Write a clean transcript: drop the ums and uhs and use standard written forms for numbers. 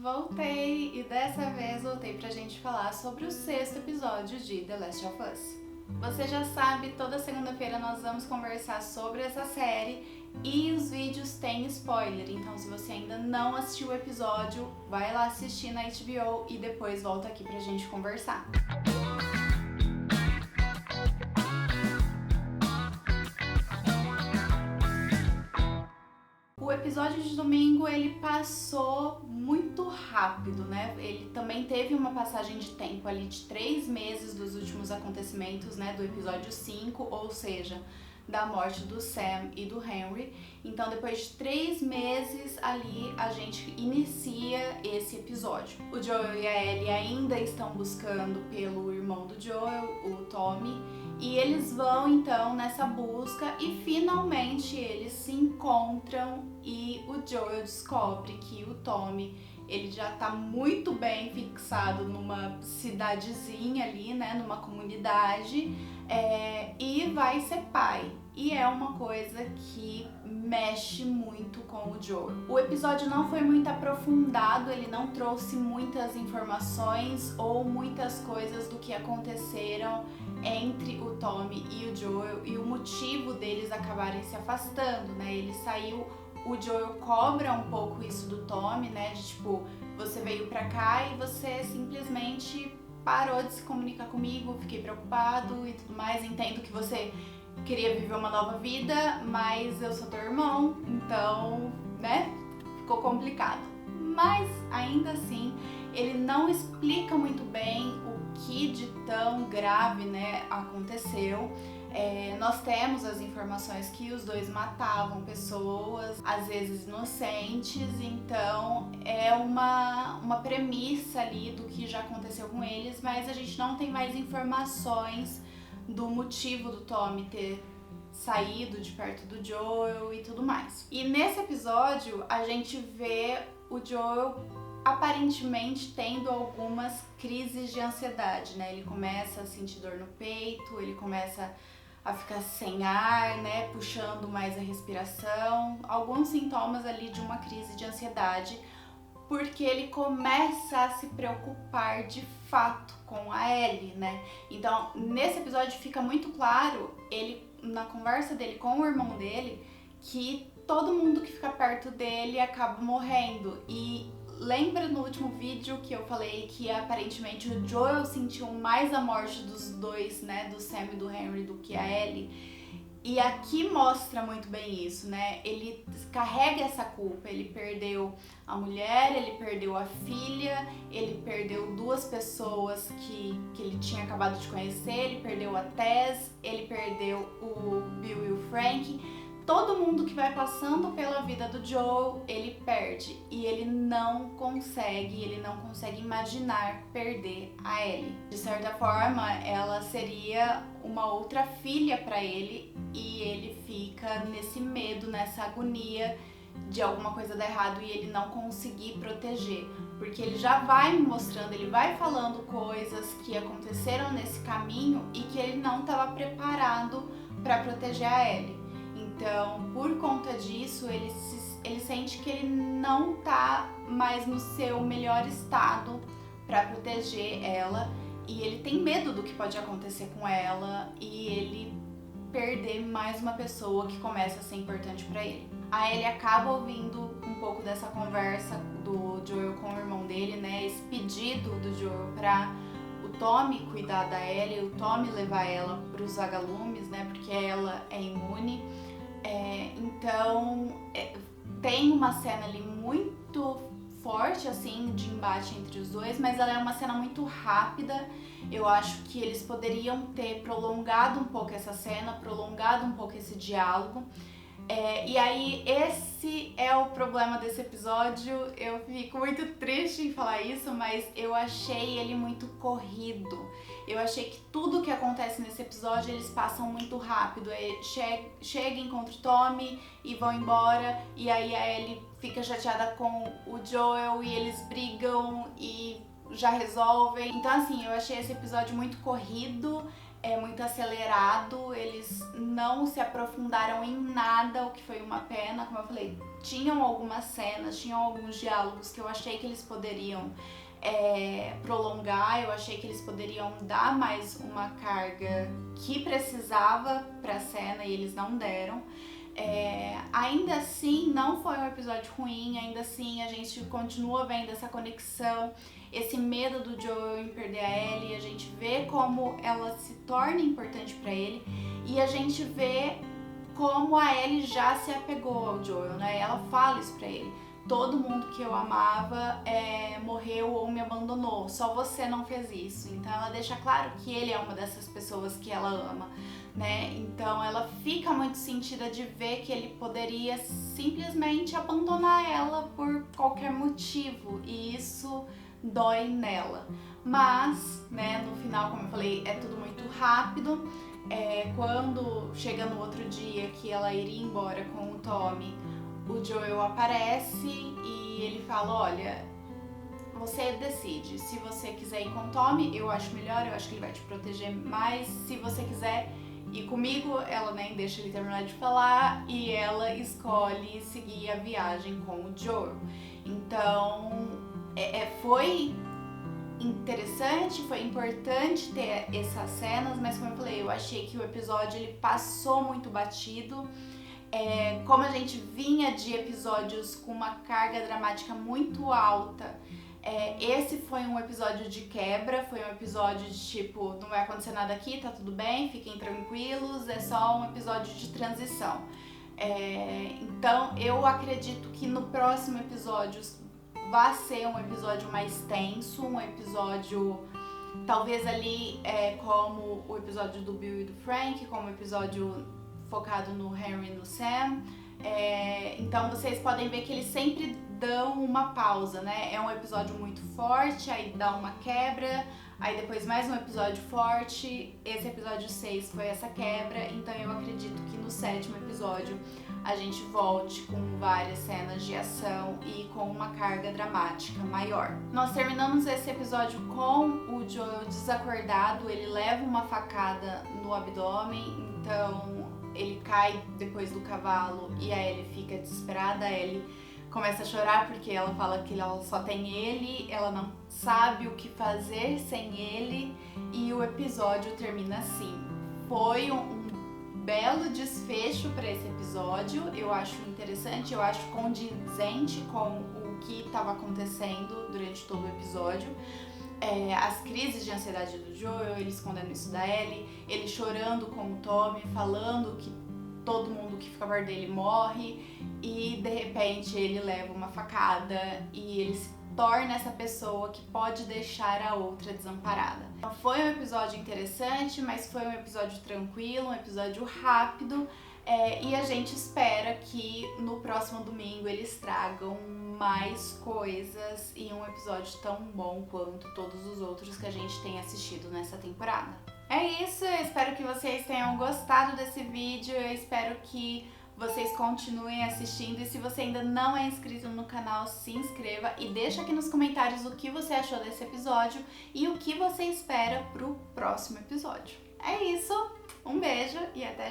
Voltei, e dessa vez voltei pra gente falar sobre o 6º episódio de The Last of Us. Você já sabe, toda segunda-feira nós vamos conversar sobre essa série e os vídeos têm spoiler, então se você ainda não assistiu o episódio, vai lá assistir na HBO e depois volta aqui pra gente conversar. O episódio de domingo, ele passou muito rápido, né? Ele também teve uma passagem de tempo ali de 3 meses dos últimos acontecimentos, né? Do episódio 5, ou seja, da morte do Sam e do Henry. Então, depois de 3 meses ali, a gente inicia esse episódio. O Joel e a Ellie ainda estão buscando pelo irmão do Joel, o Tommy, e eles vão então nessa busca e finalmente eles se encontram e o Joel descobre que o Tommy, ele já tá muito bem fixado numa cidadezinha ali, né, numa comunidade, e vai ser pai. E é uma coisa que mexe muito com o Joel. O episódio não foi muito aprofundado, ele não trouxe muitas informações ou muitas coisas do que aconteceram entre o Tommy e o Joel e o motivo deles acabarem se afastando, né? Ele saiu, o Joel cobra um pouco isso do Tommy, né? De tipo, você veio pra cá e você simplesmente parou de se comunicar comigo, fiquei preocupado e tudo mais, entendo que você queria viver uma nova vida, mas eu sou teu irmão, então, né, ficou complicado. Mas, ainda assim, ele não explica muito bem o que de tão grave, né, aconteceu. Nós temos as informações que os dois matavam pessoas, às vezes inocentes, então é uma premissa ali do que já aconteceu com eles, mas a gente não tem mais informações do motivo do Tommy ter saído de perto do Joel e tudo mais. E nesse episódio a gente vê o Joel aparentemente tendo algumas crises de ansiedade, né? Ele começa a sentir dor no peito, ele começa a ficar sem ar, né? Puxando mais a respiração, alguns sintomas ali de uma crise de ansiedade, porque ele começa a se preocupar de fato com a Ellie, né? Então, nesse episódio fica muito claro, ele na conversa dele com o irmão dele, que todo mundo que fica perto dele acaba morrendo. E lembra no último vídeo que eu falei que aparentemente o Joel sentiu mais a morte dos dois, né, do Sam e do Henry, do que a Ellie? E aqui mostra muito bem isso, né? Ele carrega essa culpa, ele perdeu a mulher, ele perdeu a filha, ele perdeu 2 pessoas que ele tinha acabado de conhecer, ele perdeu a Tess, ele perdeu o Bill e o Frank. Todo mundo que vai passando pela vida do Joel, ele perde. E ele não consegue imaginar perder a Ellie. De certa forma, ela seria uma outra filha para ele e ele fica nesse medo, nessa agonia de alguma coisa dar errado e ele não conseguir proteger. Porque ele já vai mostrando, ele vai falando coisas que aconteceram nesse caminho e que ele não estava preparado para proteger a Ellie. Então, por conta disso, ele sente que ele não tá mais no seu melhor estado para proteger ela e ele tem medo do que pode acontecer com ela e ele perder mais uma pessoa que começa a ser importante para ele. A Ellie acaba ouvindo um pouco dessa conversa do Joel com o irmão dele, né? Esse pedido do Joel para o Tommy cuidar da Ellie, o Tommy levar ela para os vagalumes, né? Porque ela é imune. Então, tem uma cena ali muito forte, assim, de embate entre os dois, mas ela é uma cena muito rápida. Eu acho que eles poderiam ter prolongado um pouco essa cena, prolongado um pouco esse diálogo. E aí, esse é o problema desse episódio. Eu fico muito triste em falar isso, mas eu achei ele muito corrido. Eu achei que tudo que acontece nesse episódio, eles passam muito rápido. Chega, encontra o Tommy e vão embora. E aí a Ellie fica chateada com o Joel e eles brigam e já resolvem. Então assim, eu achei esse episódio muito corrido, muito acelerado, eles não se aprofundaram em nada, o que foi uma pena. Como eu falei, tinham algumas cenas, tinham alguns diálogos que eu achei que eles poderiam prolongar, eu achei que eles poderiam dar mais uma carga que precisava pra cena e eles não deram. Ainda assim, não foi um episódio ruim, ainda assim a gente continua vendo essa conexão, esse medo do Joel em perder a Ellie, a gente vê como ela se torna importante pra ele e a gente vê como a Ellie já se apegou ao Joel, né? Ela fala isso pra ele. Todo mundo que eu amava morreu ou me abandonou, só você não fez isso. Então ela deixa claro que ele é uma dessas pessoas que ela ama, né? Então ela fica muito sentida de ver que ele poderia simplesmente abandonar ela por qualquer motivo e isso dói nela. Mas, né, no final, como eu falei, é tudo muito rápido. Quando chega no outro dia que ela iria embora com o Tommy, o Joel aparece e ele fala, olha, você decide, se você quiser ir com o Tommy, eu acho melhor, eu acho que ele vai te proteger mais, se você quiser ir comigo, ela nem deixa ele terminar de falar e ela escolhe seguir a viagem com o Joel. Então, foi interessante, foi importante ter essas cenas, mas como eu falei, eu achei que o episódio ele passou muito batido. Como a gente vinha de episódios com uma carga dramática muito alta, esse foi um episódio de quebra, foi um episódio de tipo, não vai acontecer nada aqui, tá tudo bem, fiquem tranquilos, é só um episódio de transição. Então eu acredito que no próximo episódio vai ser um episódio mais tenso, um episódio talvez ali como o episódio do Bill e do Frank, como o episódio focado no Henry e no Sam. Então vocês podem ver que eles sempre dão uma pausa, né? É um episódio muito forte, aí dá uma quebra, aí depois mais um episódio forte. Esse episódio 6 foi essa quebra, então eu acredito que no 7º episódio a gente volte com várias cenas de ação e com uma carga dramática maior. Nós terminamos esse episódio com o Joel desacordado, ele leva uma facada no abdômen, então ele cai depois do cavalo e a Ellie fica desesperada, a Ellie começa a chorar porque ela fala que ela só tem ele, ela não sabe o que fazer sem ele e o episódio termina assim. Foi um belo desfecho para esse episódio, eu acho interessante, eu acho condizente com o que estava acontecendo durante todo o episódio. As crises de ansiedade do Joel, ele escondendo isso da Ellie, ele chorando com o Tommy, falando que todo mundo que fica perto dele morre e de repente ele leva uma facada e ele se torna essa pessoa que pode deixar a outra desamparada. Então, foi um episódio interessante, mas foi um episódio tranquilo, um episódio rápido e a gente espera que no próximo domingo eles tragam mais coisas e um episódio tão bom quanto todos os outros que a gente tem assistido nessa temporada. É isso, eu espero que vocês tenham gostado desse vídeo, eu espero que vocês continuem assistindo e se você ainda não é inscrito no canal, se inscreva e deixa aqui nos comentários o que você achou desse episódio e o que você espera pro próximo episódio. É isso, um beijo e até